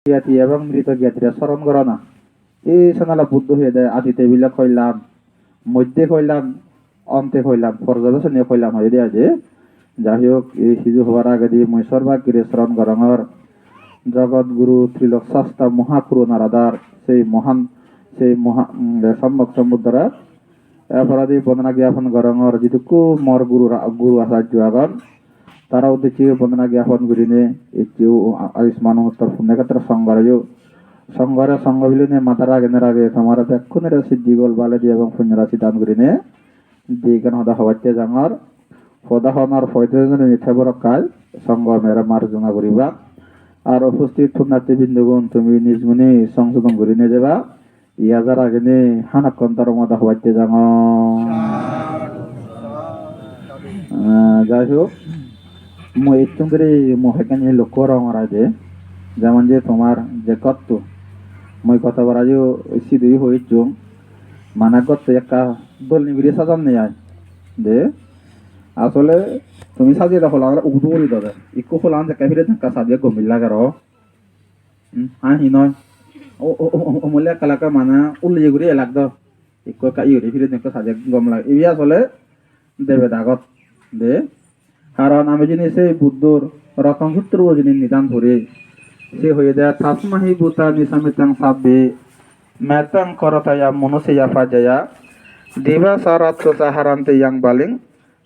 জ্ঞাতি এবং মৃত জ্ঞাতিরা স্মরণ করো না। এই সানালা বুদ্ধ হয়ে দেয় আদিতে বিলে কইলাম, মধ্যে কইলাম, অন্তে কইলাম, পর্যবেক্ষণে কইলাম হয়ে দেয় যে যাই হোক এই সিজু হওয়ার আগে দিয়ে মই সর্বাগ্রে স্মরণ করঙর জগৎ গুরু ত্রিলোক শাস্তা মহাপুরু নারাদার সেই সম্যক সমুদ্রা এরপরাদি বন্দনা জ্ঞাপন করঙর যেটুকু মর গুরু আচার্য আগন তারা উদ্দেশ্যে বন্দনা জ্ঞাপন করিনে একটিও আয়ুষ্মান উত্তর পুণ্যক্ষেত্র সংঘরে সংঘ বিলীনে মাতারা গেনের আগে তোমার ব্যাক্ষণের সিদ্ধি গোল বালে দিয়ে এবং পুণ্যরাশি দান করিনে দিগান হদা হওয়াতে জাঙর সদা হনার ফয়তজনে নিথেবর কাল সংঘ মেরা মার জমা করিবা আর উপস্থিত পুণ্যার্থী বিন্দুগুণ তুমি নিজ গুণে সংশোধন করিনে যাবা ইয়াজার আগেনে হানাক কন্তার মদা হওয়াতে জাঙ যাই হোক মই একটু করে মহাকানি লক্ষ্য রঙর আছে যেমন যে তোমার যে কত মই কথা বলা যে সিধুই হয়েছ মানা করতে একটা দল নিবিড়ে সাজান নেই আয় দে আসলে তুমি সাজিয়ে দেখো আমরা উদু বলি দাদা একটু হলাম যে কাহিরে ধাক্কা সাজিয়ে গমিল লাগার হ্যাঁ হি নয় ও মূল্য কালাকা মানা উল্লে ঘুরে এলাক দাও একটু ইউরি ফিরে ধাক্কা সাজিয়ে গম লাগে এই আসলে দেবে দাগত দে কারণ আমি যিনি সেই বুদ্ধর রতন সূত্র যিনি নিদান ধরে সে হয়ে যায় তাসমাহি বুতা নিসামিতাং সাবে মেতাং করতায়া মনুষ্যয়া ফাজায়া দেবা সারাত্র সাহারান্তে ইয়াং বালিং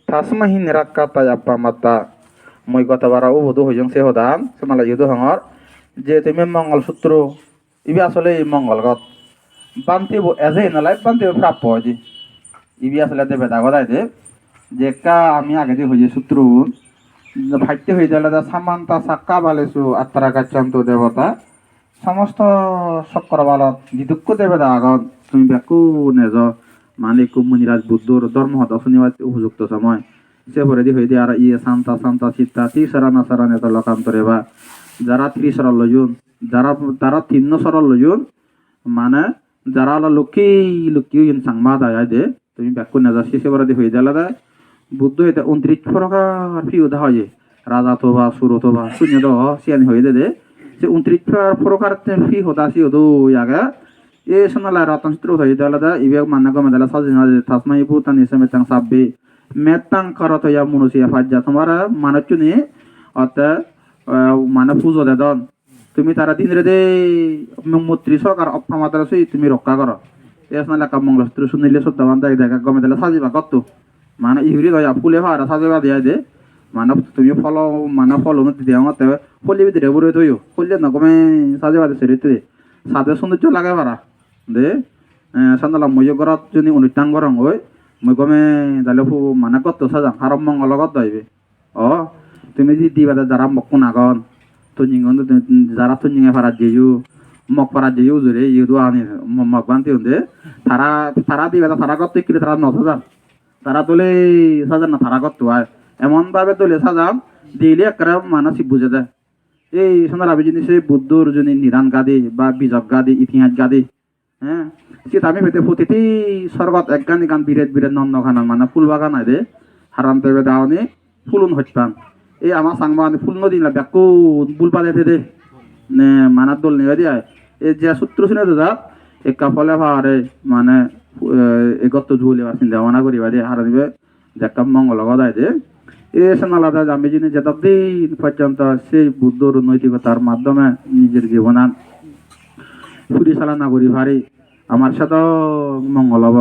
তাসমাহি নিরাক্কাতায়া পামাতা মই কথা বারা ও বধু হইজং সে হদান সমালা ইদু হঙর যে তুমি মঙ্গল সূত্র ইবি আসলে মঙ্গলগত বান্তিব এজে নালাই বান্তিব প্রাপ্য হয় ইবি আসলে দেবে দাগদাই দে যে কা আমি আগে দিয়ে হয়ে সূত্র ভাইতে হয়ে গেল সামান্তা সাক্কা বালেছু আত্মারা গাচ্ছন্ত দেবতা সমস্ত চক্র বালত যিদুক্ষ দেবতা আগত তুমি ব্যাকু নেজ মানে কুমনিরাজ বুদ্ধর ধর্ম হত শুনিবার উপযুক্ত সময় সে ভরে দি হয়ে দিয়ে আর ইয়ে শান্তা শান্তা চিত্তা ত্রিসরানা সারানে তো লোকান্তরে বা যারা ত্রিসরল লজুন তারা তিন্ন সরল লজুন মানে যারা লক্ষ্মী লক্ষ্মী সাংমা দায় দে তুমি ব্যাকু নেজ সে ভরে দি হয়ে গেল বুদ্ধ এটা 29 প্রকার ফি উদা হয় রাজা তোবা সুর তোবা শূন্য দ সিয়ানি হয়ে দে সে 29 প্রকার ফি হতা সি হদো ইয়াগা এ সোনালা রতন চিত্র হয়ে দালাদা ইবে মান্না গমে দালা সাজিনা তাসমাই বুতান নিসে মেতাং সাববে মেতাং করত ইয়া মুনুসিয়া ফাজ্জা তোমার মানচুনি অত মানে পুজো দেদন তুমি তারা দিন রে দে মূর্তি সরকার অপমাত্রা সই তুমি রক্ষা করো এ সোনালা কাম মঙ্গলসূত্র শুনিলে সত্যবান দেখা গমে দালা সাজিবা কত মানে ইহুরি দয়া ফুলে ভাড়া সাজা দিয়া দে মানে তুমি ফল দিতে ফলি ভিতরে বলে তৈও ফলে না কমে সাজা বাদে সেরিতে সাজে সৌন্দর্য লাগে পারা দে সান্দালা মই ঘরত যদি অনুষ্ঠান গরম হয় মই কমে তাহলে মানে কত সাজা হারম মঙ্গল কত হইবে তুমি যদি দিবা যারা মক্কু নাগন তুনিগন যারা তুনিঙে ফারা যেও মক ফারা যেও জোরে ইউদু আনি মক বানতে দে তারা দিবা তারা কত কিলো তারা 9,000 তারা তোলে সাজান না তারা করতে হয় এমন ভাবে তোলে সাজাম দিলে একটা মানসিক বুঝে দেয় এই সোনার আবি যিনি সেই বুদ্ধর যিনি নিদান গাদি বা বিজক গাদি ইতিহাস গাদি হ্যাঁ সে আমি হইতে প্রতিটি স্বর্গত এক গান গান বিরেত নন্দ খানা মানে ফুল বাগান আয় দে হারাম তেবে দাওনি ফুলুন হচ্ছান এই আমার সাংবাদ ফুল নদী না ব্যাকু বুল পালে দে নে মানার দোল নিয়ে দিয়ে এই যে সূত্র শুনে তো যা একা ফলে ভারে মানে এগত ঝুলে আসেন দেওয়ানা করিবা দিয়ে হারা দিবে দেখা মঙ্গল গদায় দে এ আলাদা আমি যিনি যতদিন পর্যন্ত সেই বুদ্ধর নৈতিকতার মাধ্যমে নিজের জীবনান পরিচালনা করি পারি আমার সাথে মঙ্গল হব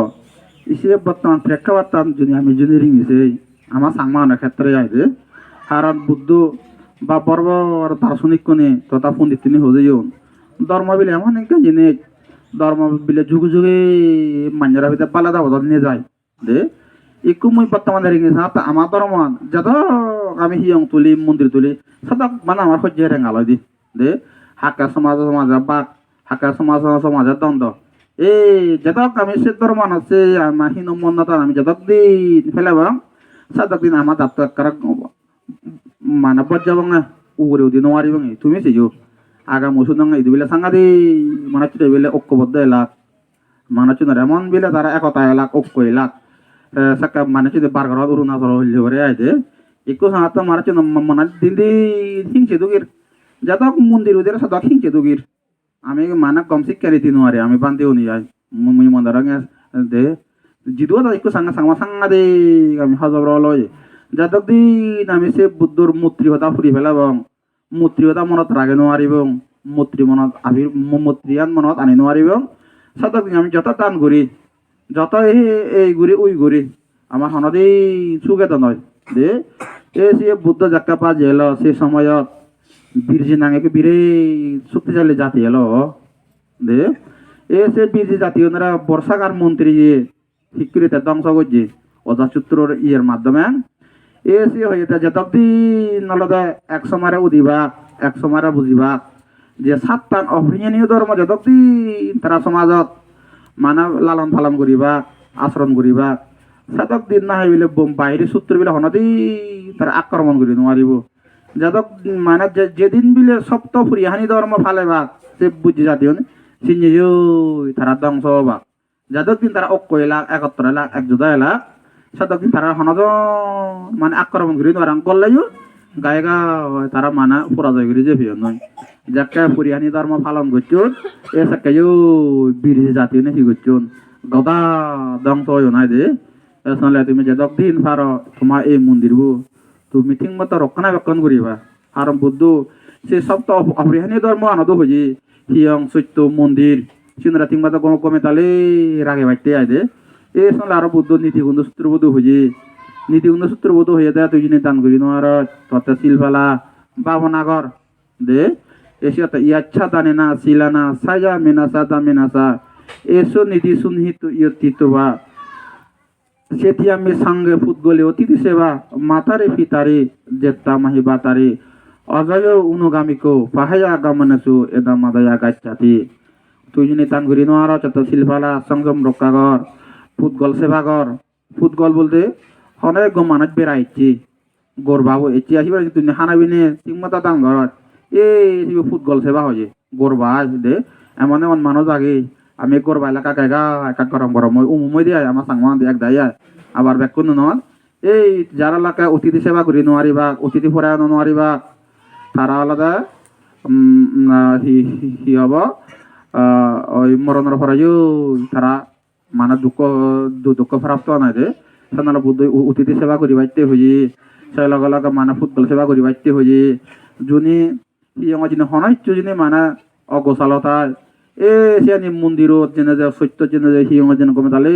ইসে বর্তমান প্রেক্ষাপট যদি আমি যদি রিঙিছে আমার সাংমানের ক্ষেত্রে যাইছে কারণ বুদ্ধ বা বর্বর দার্শনিক কোনে তথা পণ্ডিত তিনি হয়েও ধর্ম বিলে এমন একটা জিনিস ধর্ম বিলে যুগে যুগে মানুষরা ভিতরে পালাদা বদল নিয়ে যায় দে একটু মই বর্তমানে রেখে আমার ধর্ম যত আমি হিয়ং তুলি মন্দির তুলি সদক মানে আমার সহ্য রেঙালয় দি দে হাকা সমাজ বাক হাকা সমাজের দ্বন্দ্ব এই যতক আমি সে ধর্ম আছে আমার হিন্দু মন্যতা আমি যতক দিন ফেলাব সদক দিন আমার দাপ্ত মানে পর্যাবং না উগরে উদি নোয়ারি বং তুমি সেই আগা মুসুদং এই বিলে সাংগাদি মানে চুরে বিলে ঐক্যবদ্ধ এলাক মানে চুনার এমন বিলে তারা একতা এলাক ঐক্য এলাক সাকা মানে চুরে বারগর অরুণাচল হইলে করে আইতে একটু সাথে মারা চুন মানে দিন দিন হিংসে দুগির যাতক মন্দির ওদের সদক হিংচে দুগির আমি মানে কম শিক্ষা রীতি নোয়ারে আমি বান্ধিও নি যাই মুই মন্দার দে জিদুয়া তো একটু সাঙ্গা সাঙ্গা সাঙ্গা দে আমি হজবর লয় যাতক দিন আমি সে বুদ্ধর মূর্তি হতা ফুরি ফেলাবং মূর্তি হতা মনত রাগে নোয়ারিবং মূর্তি মনত আবির মূর্তিয়ান মনত আনি নোয়ারিবং সদক দিন আমি যত টান ঘুরি যত এই ঘুরি ওই ঘুরি আমার হনদেই সুগেত নয় দে এ সে বুদ্ধ যাক্কা পা জেল সে সময়ত বীরজি নাঙেকে বীরে শক্তিশালী জাতি এলো দে এ সে বীরজি জাতীয় বর্ষাকার মন্ত্রী স্বীকৃতি ধ্বংস করছে অজাসূত্রর ইয়ের মাধ্যমে এ সে হয়ে যতদিন আলাদা এক সময় উদিবা এক সময় বুঝিবা যে সাতটান অপ্রিয়নীয় ধর্ম যতদিন তারা সমাজত মানে লালন পালন করিবা আচরণ করিবা সেতক দিন না হয়ে বাহিরে সূত্রবিলাক হনতেই তারা আক্রমণ করি নোৱাৰিব যাদক মানে যেদিন বিলে সপ্ত ফুরিহানি ধর্ম ফালে বা সে বুঝি জাতীয় সিঞ্জেও তারা ধ্বংস হবা যাদক দিন তারা ঐক্য এলাক একত্র এলাক একজোদা এলাক সেতক দিন তারা হনদ মানে আক্রমণ করি নোয়ারাং করলেও গায়গা তারা মানে পরাজয় করি যে ভিও নয় যাকে ফুরিহানি ধর্ম পালন করছুন এ সাকেও বীর জাতীয় নাকি করছুন গদা ধ্বংস হয় নাই দে আসলে তুমি যাদক দিন পারো তোমার এই মন্দিরবো তুমি ঠিক মতো রক্ষণাবেক্ষণ করিবা আর বুদ্ধ সে সব তো অপরিহানীয় ধর্ম আনন্দ হয়ে হিয়ং সত্য মন্দির সিনরা ঠিক মতো কমে তালে রাগে বাইতে আয় দে এই সঙ্গে আরো বুদ্ধ নীতিগুণ সূত্রবোধ হয়ে নীতিগুণ সূত্রবোধ হয়ে দেয় তুই জিনিস দান করি নোয়ার তত শিলফালা বাবনাগর দে এসে ইয়াচ্ছা দানে না শিলানা সাজা মেনাসা দা মেনাসা এসো নীতি সুনহিত ইয়তিত বা সেটি আমি সঙ্গে ফুটগলে অতিথি সেবা মাতারে পিতারে জেতা মাহি বাতারে অজয় অনুগামীকো পাহায়া গমনসু এদা মাদায়া গাচ্ছাতি তুই যিনি তান ঘুরি নোয়ার চত শিলফালা সংযম রক্ষাগর ফুটগল সেবাগর ফুটগল বলতে অনেক মানুষ বেড়াইছি গোর বাবু এটি আসিবার তুই হানাবিনে ঠিকমতো দান ঘর এই ফুটগল সেবা হয়ে গোর বাস দে এমন এমন মানুষ আগে আমি গোর বাইলা কাকা একা গরম গরম উমুমই দিয়ে আমার সাংমান দিয়ে এক দাইয়া আবার ব্যাক কোনো নয় এই যারা এলাকা অতিথি সেবা করি নোয়ারিবা অতিথি ফরানো নোয়ারিবা তারা আলাদা হি হব ওই মরণের ফরাইও তারা মানে দুঃখ প্রাপ্ত নাই দে সেনারা বুদ্ধ অতিথি সেবা করি বাইতে হয়ে সে লগে লগে মানে ফুটবল সেবা করি বাইতে হয়ে যোনি ইয়ং যিনি হনাইছো যিনি মানে অগোচালতায় এ সে মন্দিরত যেনে যে সত্য যেনে যে সিয়ং যেন কমে তাহলে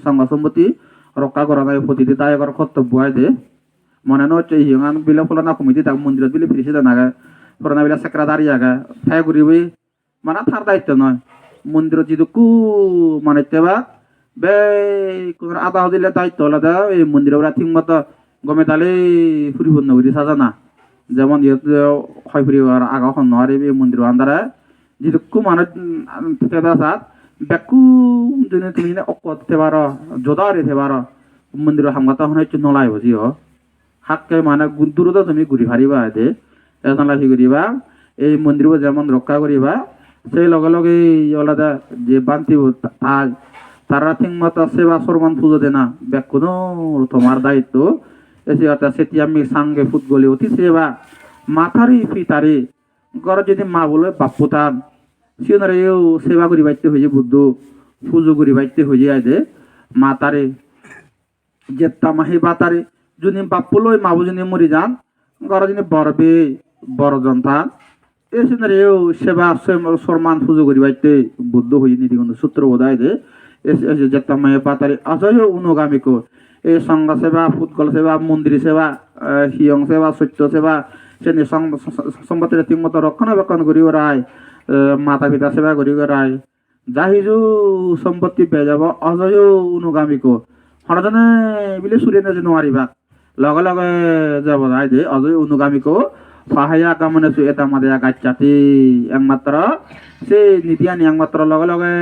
সংঘ সম্পত্তি রক্ষা করা নাই প্রতিটি দায়কর কর্তব্য হয় দে মনে নচ্ছে হিয়ঙান বিলে ফলে না কমিটি তাক মন্দিরত বিলে ফিরেছে জানাগা ফোরনা বিলা সেকরা দাঁড়িয়ে আগা ফ্যাঁ ঘুরিবই মানে তার দায়িত্ব নয় মন্দিরত যেটুকু মানে তেবা বে কোন আদা দিলে দায়িত্ব আলাদা এই মন্দিরে ওরা ঠিক মতো গমে তাহলে পরিপূর্ণ করি সাজানা যেমন ইহতে হয় ফুরিবার আগা খন নয় এই মন্দির আন্দারা যেটুকু মানুষ তেবা সাত বেকু যদি তুমি অকত তেবার যোদা রে তেবার মন্দিরের হামগাতা হনে একটু নলাই বুঝিও হাতকে মানে দূরত তুমি ঘুরি ফারিবা দে এলাহি করিবা এই মন্দির যেমন রক্ষা করিবা সেই লগে লগে আলাদা যে বান্তিব তারা ঠিক মতো সেবা সরমান পুজো দে না বেকুনো তোমার দায়িত্ব এসে অর্থাৎ সেটি আমি সাঙ্গে ফুটগলি অতি সেবা মাথারি ফিতারি ঘর যদি মা বলে বাপুতান সিওনারেও সেবা করি বাইতে হয়ে বুদ্ধ পুজো করি বাইতে হয়ে আয় দে মাতারে জেতা মাহি বাতারে যদি বাপুলই মা বুঝিনি মরি যান ঘর যদি বরবে বড় জনতা এই সিনারেও সেবা সরমান পুজো করি বাইতে বুদ্ধ হয়ে নীতিগন্ধ সূত্র বোধায় দে জেতা মাহি বাতারে অজয় অনুগামীক এই সংঘ সেবা ফুটকল সেবা মন্দির সেবা হিয়ং সেবা সত্য সেবা সে সম্পত্তির ঠিক মতো রক্ষণাবেক্ষণ করি ওরাই মাতা পিতা সেবা করি ওরাই যাহিজু সম্পত্তি পেয়ে যাব অজয় অনুগামীক হরজনে বিলে সুরে না নোৱাৰিবা লগে লগে যাব যায় দে অজয় অনুগামীক পাহায়া কামনে এটা মাদে গাচ্ছাতি একমাত্র সে নীতিয়ানি একমাত্র লগে লগে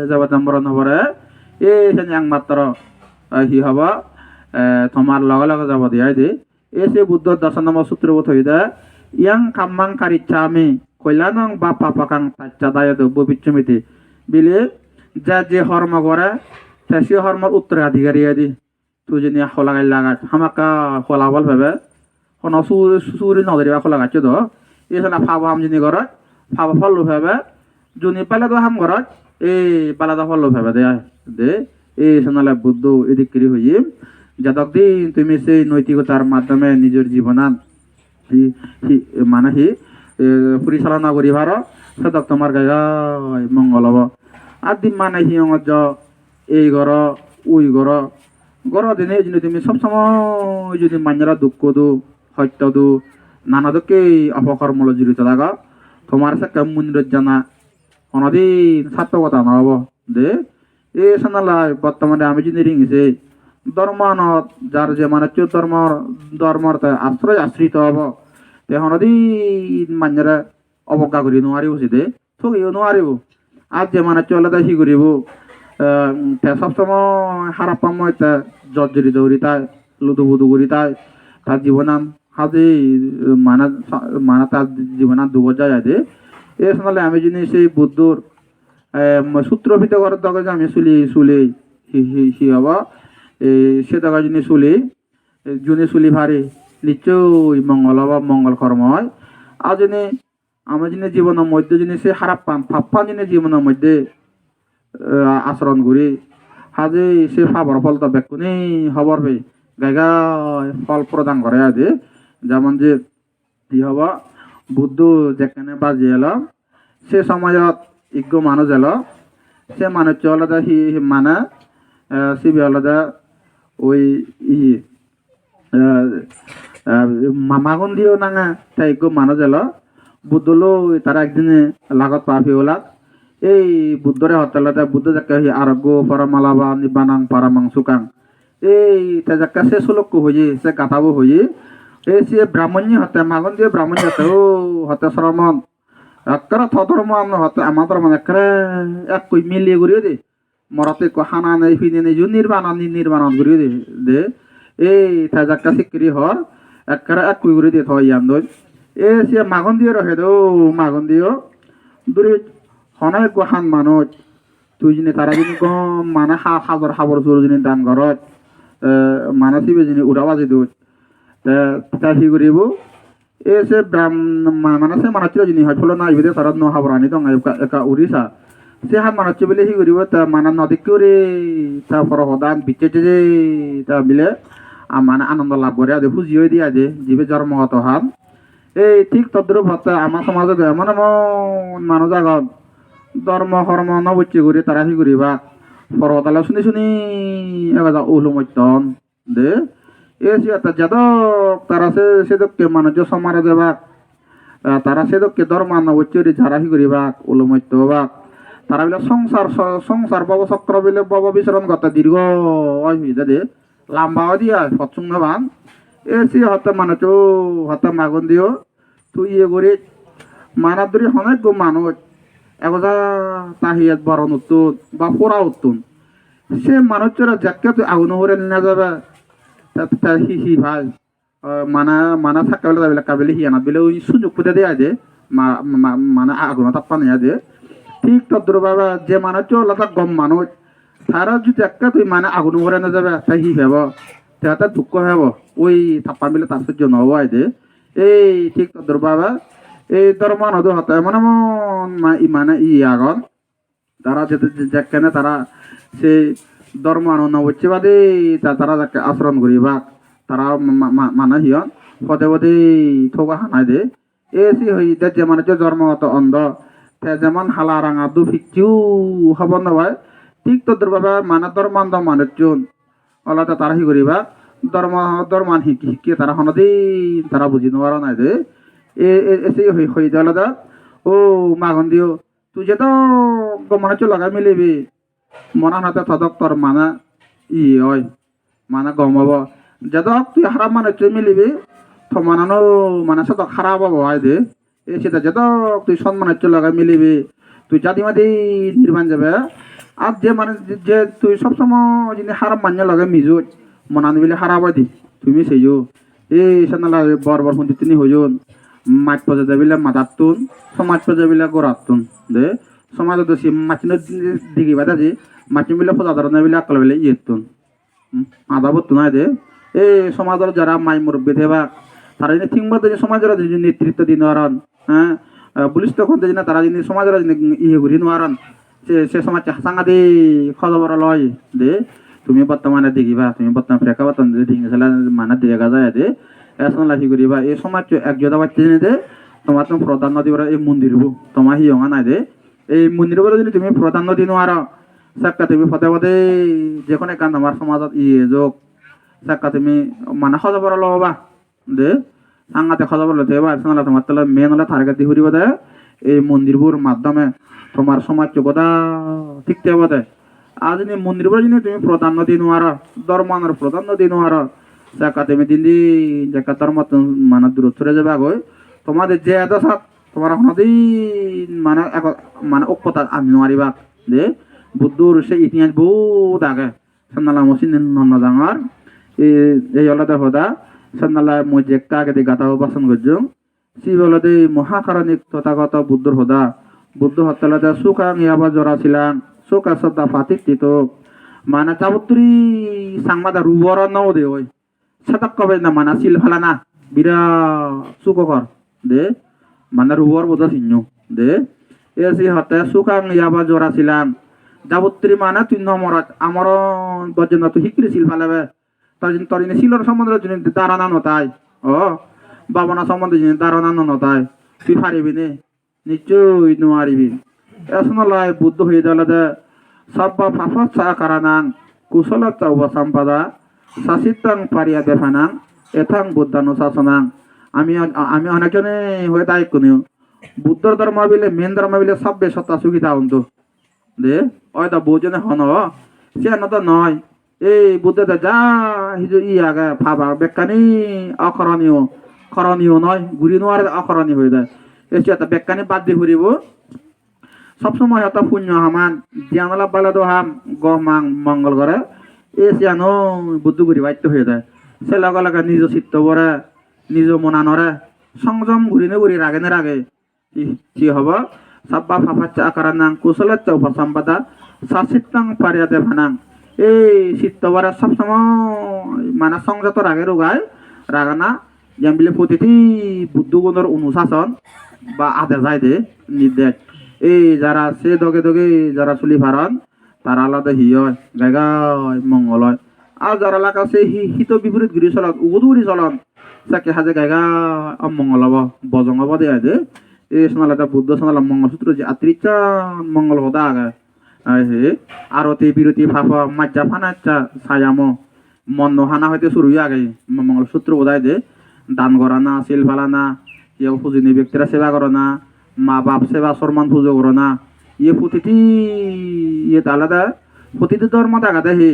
যাব মরণ হবরে এই একমাত্র হি হব তোমার লগে লগে যাব দিয়াই দে এসে বুদ্ধ দশ নম্বর সূত্রবোধ হয়ে দেয় ইয়াং কাম্মাং কারিচ্ছা আমি কল্যাণং বা পাপাকাং তাচ্চা দায়দ ববিচ্ছমিতে বিলে যা যে হর্ম করে সে হর্মর উত্তরাধিকারী আদি তুই যদি লাগাই লাগাত হামাকা হলাবল ভেবে কোনো সুরি নজরিবা খোলা গাছ তো এই শোনা ফাবো হাম যিনি ঘর ফাবো ফল ফেবে জুনি পালে তো হাম ঘর এই পালাদা ফল ফেবে দে এই শোনালে বুদ্ধ এদিক করি হইয়ে যতদিন তুমি সেই নৈতিকতার মাধ্যমে নিজের জীবনান মানে পরিচালনা করি ভার সেতক তোমার গায়ে মঙ্গল হব আর দিন মানে হিয়ঙত এই ঘর ওই ঘর ঘর দিনে যদি তুমি সবসময় যদি মানুষরা দুঃখ দু সত্য দু নানা দুঃখে অপকর্মল জড়িত থাকা তোমার সে মন্দির জানা কোনদিন সার্থকতা নহব দে এই শোনালাই বর্তমানে আমি যদি রিংছে ধর্মানত যার যে মানে ধর্মর আশ্রয় আশ্রিত হব তে হনদিন মানুষরা অবজ্ঞা করি নোৱাৰিব দে ঠকিও নোৱাৰিব আর যে মানে চলে তাই সি করিব সবসময় খারাপ পাময় তা জর্জরিত করি তাই লুদুবুদু করি তার জীবনান হাজে মানে তার জীবনান দুব যায় দে এ শোনালে আমি যদি সেই বুদ্ধর সূত্রভিত করার দরকার আমি চুলি সি হব সে দরকার যদি চুলি ভারে নিশ্চয়ই মঙ্গল হব মঙ্গল কর্ম হয় আর যদি আমার যিনি জীবনের মধ্যে যিনি সে খারাপ পান ফাপ্পা যিনি জীবনের মধ্যে আচরণ করি হাজে সে ফাবর ফল তো বেকুনি খবর পে গাইগা ফল প্রদান করে আদে যেমন যে কি হব বুদ্ধ যেখানে বাজি এলো সে সময়ত ইজ্ঞ মানুষ এলো সে মানুষ আলাদা মানে সিবি আলাদা ওই মামাগুন দিও নাঙা তাই ইজ্ঞ মানুষ এলো বুদ্ধলো তারা একদিনে লাগত পাফি ওলা এই বুদ্ধরে হতালাতে বুদ্ধ যাকে আরোগ্য পরমালাবা নিবানাং পারামাং সুকাং এই যাকে সে সুলক্ষ হয়ে সে গাথাবো হয়ে এই সে ব্রাহ্মণ্য হতে মাগন দিয়ে ব্রাহ্মণ্য হতে ও হতে শ্রমণ একেবারে থধর্ম আমরা হতে আমাদের মানে একেবারে এক কই মিলিয়ে করিয়ে দে মরাতে হানা নেই ফিনে নেই নির্বাণ করিয়ে দে এই যাকে শিক্ষিত হর একেবারে এক কই করে দিয়ে থই আন্দোল এ সে মাগন দিয়ে রহে দো মাগন দিও দূরে হনায় গোহান মানুষ তুই যিনি তারা যিনি কম মানে হাজার হাবর চোর যিনি দান ঘরত মানে শিবে যিনি উড়াবাজি দুধ তা সি করিব এ সে মানে সে মানুষ যিনি হয় ফলে না ইবে তারা ন হাবর আনি দং একা উড়িষা সে হাত মানুষ বলে সি করিব তা মানে নদী করে তা পর হদান বিচে যে তা মিলে মানে আনন্দ লাভ করে আদে ফুজি হয়ে দিয়ে আদে জিবে জন্মগত হান এই ঠিক তদ্রুপ হতে আমার সমাজত এমন এমন মানুষ আগত ধর্ম কর্ম নবচ্ছি করে তারা সি করিবা পর্বতালা শুনি এবার উলুমত্যন দে এ যাদক তারা সেদককে মানুষ সমারে দেবা তারা সেদককে ধর্ম নবচ্ছি যারা সি করিবা উলুমত্য বা তারা বিলে সংসার বব চক্র বিলে বব বিচরণ করতে দীর্ঘ দে লাম্বা দিয়া সৎসুং বান এ সি হতে মানুষ হতে মাগন দিও তুই ইয়ে করে মানার ধরে অনেক মানুষ একজা তাহিয়াত বরণ উত্তুন বা পোড়া উত্তুন সে মানুষরা যাকে তুই আগুন হরে নিয়ে যাবে হি ভাই মানা থাকা বেলা যাবে কাবেলে হিয়ানা বেলে ওই সুযোগ পেতে দেয়া যে মানে আগুন তাপ্পা নেয়া যে ঠিক তদ্র বাবা যে মানুষ আলাদা গম মানুষ তারা যদি একটা তুই মানে আগুন হরে না যাবে তাই হি হব তাতে দুঃখ হব ওই থাপ্পা মিলে তার সহ্য নহব আইদে এই ঠিক তদ্র বাবা এই ধর্ম নদী হতে মানে মানে আগন তারা যেখানে তারা সে ধর্ম নবচ্ছি বাদে তারা যাকে আচরণ করিবা তারা মানে হিয়ন পদে পদে ঠোকা হানাই দে এ সি হই যে মানুষ জন্মগত অন্ধ তে যেমন হালা রাঙা দু ফিকচিও হব নয় ঠিক তোদের বাবা মানে ধর্মান্ধ মানুষজন আলাদা তারা হি করিবা ধর্মান শিকিয়ে তারা হনদিন তারা বুঝি নোয়ারা নাই দে এসে হয়ে যাওয়া আলাদা ও মাগন দিও তুই যে তো মানুষ লগাই মিলিবি মনা হাতে থদক তোর মানে হয় মানে গম হব যদক তুই খারাপ মানুষ মিলিবি তো মানানো মানে সদক খারাপ হব হয় দে এই সেটা যদক তুই সৎ মানুষ লগাই মিলিবি তুই জাতি মাতি নির্বাণ যাবে আর যে মানে যে তুই সবসময় যিনি খারাপ মান্য লগাই মিজুত মনানো বিলে খারাপ হয় দি তুমি সেইও এই সানালা বর শুনতে তিনি হইজন মাছ পজা যাবিলে মাথাতুন সমাজ পজা বিলে গোড়াতুন দে সমাজত মাছিন দিঘি বাদা যে মাছি বিলে ফজা ধরনের বিলে আকল বিলে ইয়েতুন আদা বত্তু নাই দে এই সমাজের যারা মাই মুরব্বী দেবা তারা ঠিক মতো যে সমাজের নেতৃত্ব দিন হ্যাঁ পুলিশ তখন যে তারা যদি সমাজের ইয়ে করি নোয়ারন সে সমাজ সাঙ্গা দে খবর লয় দে তুমি বর্তমানে দেখিবা তুমি বর্তমান প্রেক্ষাপট ঢিঙেছিলা মানে দেখা যায় দে এখন লাঠি করিবা এই সমাজ একজোড়া বাচ্চা জেনে দে তোমার তুমি প্রধান নদী এই মন্দিরবো তোমার হিয়ঙা নাই দে এই মন্দির বলে যদি তুমি প্রধান নদী নোয়ার সাক্কা তুমি পদে পদে যে কোনো কান আমার সমাজত ইয়ে যোগ সাক্কা তুমি মানে খবর লবা দে সাংঘাতে খবর লতে এবার তোমার তাহলে মেন হলে টার্গেট দিয়ে ঘুরিব দেয় এই মন্দিরবোর মাধ্যমে তোমার সমাজ যোগ্যতা ঠিকতে হবে দেয় আজ যদি মন্দিরবোৰ যদি তুমি প্ৰাধান্য দি নোৱাৰা ধৰ্মৰ প্ৰাধান্য দি নোৱাৰা যাকা তুমি দিন দিন যাকা ধৰ্মত মানে দূৰত চলে যাবা গৈ তোমাদের যে এত সাত তোমার সনদি মানে মানে ঐক্যতা আনি নোৱাৰিবা দে বুদ্ধর সে ইতিহাস বহুত আগে সন্নালা মসিন নন্নজাঙর এই হলদে হদা সন্নালা মই যে কাকে দি গাতা উপাসন করছো সি বলদে মহাকারণিক তথাগত বুদ্ধর হদা বুদ্ধ হত্যালতে সুখাং ইয়াবা জরা ছিলাম suka sota fatik tito mana cabutri sangmada rubora no de oi satak kabe na mana sil halana bira sukokor de mana rubor boda sinyo de esi hata sukang yaba jora silang cabutri mana tin nomorat amaro bojna to hikri sil halabe tajin torini silor samandra jini darana no tai o babana samandra jini darana no tai tu haribine নিশ্চয়ই নোৱাৰিবি এসনলাই বুদ্ধ হয়ে যালদে সব্বা ফাফত চা কারানাং কুশলত চাউবা সম্পদা শাসিতাং পারিয়া দেখানাং এথাং বুদ্ধানুশাসনাং আমি আমি অনেকজনে হয়ে তাই কোনিও বুদ্ধর ধর্ম বিলে মেন ধর্ম বিলে সব্বে সত্তা সুখিতা অন্তু দে ওইটা বোঝনে হন সে তো নয় এই বুদ্ধতে যা হিজু ই আগে ভাবা বেকানি অকরণীয় করণীয় নয় ঘুরি নোয়ার অকরণীয় হয়ে যায় এসে একটা বেকানি বাদ দিয়ে ঘুরিব সবসময় একটা পুণ্য হামান জ্ঞানলাভ বালা হাম গমাং মঙ্গল করে এ সিয়ানো বুদ্ধ ঘুরি বাধ্য হয়ে যায় সে লগে লগে নিজ চিত্ত বরে নিজ মনানরে সংযম ঘুরিনে ঘুরি রাগে নে রাগে কি হব সাব্বা ফাফাচ্চা আকার নাং কুশলাচ্চা উপসম্পদা শাসিতাং পারিয়া দেভানাং এই চিত্ত বরে সবসময় মানে সংযত রাগে রোগায় রাগানা যেন বিলে প্রতিটি বুদ্ধ গুণের অনুশাসন বা আদে যায় দে নির্দেশ এই যারা সে দগে দগে যারা চুলি ফারন তারা আলাদা হি হয় গায় মঙ্গল হয় আর যারা লাগা সে হিত বিপরীত ঘুরি চলন উগুদু ঘুরি চলন চাকে হাজে গায়গা অমঙ্গল হব বজং হব দে দে এই সোনালাটা বুদ্ধ সোনালা মঙ্গলসূত্র যে আত্রিচা মঙ্গল হদা আগে হে আরতি বিরতি ফাফা মাজ্জা ফানাচ্চা ছায়ামো মন্ন হানা হইতে শুরু আগে মঙ্গলসূত্র বোধায় দে দান করা না শিল ফালা না কেউ পুজিনি ব্যক্তিরা সেবা করো না মা বাপ সেবা সম্মান পুজো করো না ইয়ে প্রতিটি ইয়ে আলাদা প্রতিটি ধর্ম দেখা দেখি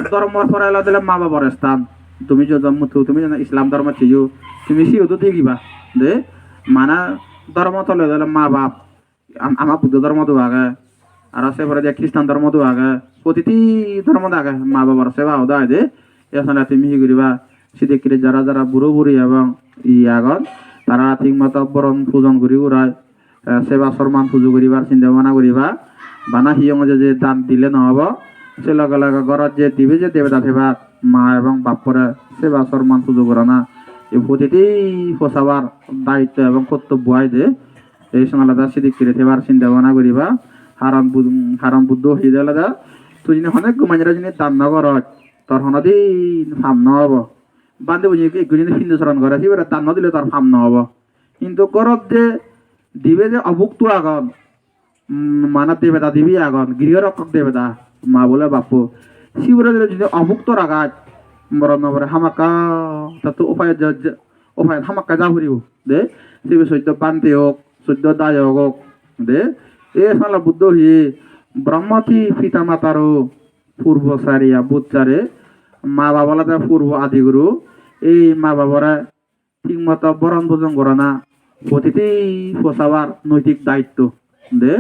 ধর্মর পরে আলাদা মা বাবার স্থান তুমি তুমি ইসলাম ধর্ম ছিও তুমি সিও তো দেখিবা দে মানা ধর্ম তলে দিলে মা বাপ আমার বুদ্ধ ধর্ম তো আগে আর সে পরে যে খ্রিস্টান ধর্ম তো আগে প্রতিটি ধর্ম আগে মা বাবার সেবা হদায় দে এখানে তুমি হি করিবা সিদিকিরে যারা যারা বুড়ো বুড়ি এবং ই আগত তারা ঠিক মতো বরণ পূজন করি উড়ায় সেবা সম্মান পুজো করিবার চিন্তা ভাবনা করিবা বানা হিয়ং যে দান দিলে নহব সে লগে লগে ঘরত যে দিবে যে দেবতা থেবা মা এবং বাপরে সেবা সম্মান পুজো করে না এই প্রতিটি ফসাবার দায়িত্ব এবং কর্তব্য হয় দে এই সময় আলাদা সিদিকিরে থেবার চিন্তা ভাবনা করিবা হারাম বুদ্ধ হয়ে যায় আলাদা তুই যিনি অনেক গুমাইরা যিনি দান নগরত তোর হনদিন ফাম নহব বান্ধব যিনি হিন্দুচরণ করে সেবার দান নদিলে তার ফাম নহব কিন্তু ঘরত যে দিবে যে অভুক্ত আগন মানব দেবতা দিবি আগন গৃহরক্ষক দেবতা মা বলে বাপু শিবরে যদি অভুক্ত রাগাত মরণ নবরে হামাকা তাতো উপায় উপায় হামাকা যা ফুরিব দে শিব সৈদ্য পান্তি হোক সৈদ্য দায় হোক দে এ সালা বুদ্ধ হি ব্রহ্মতি পিতা মাতারও পূর্ব সারিয়া বুচ্চারে মা বাবালাতে পূর্ব আদিগুরু এই মা বাবারা ঠিক মতো বরণ ভোজন করে না প্রতিটি ফসাবার নৈতিক দায়িত্ব দে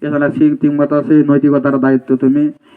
এখানে ঠিক মতো সেই নৈতিকতার দায়িত্ব তুমি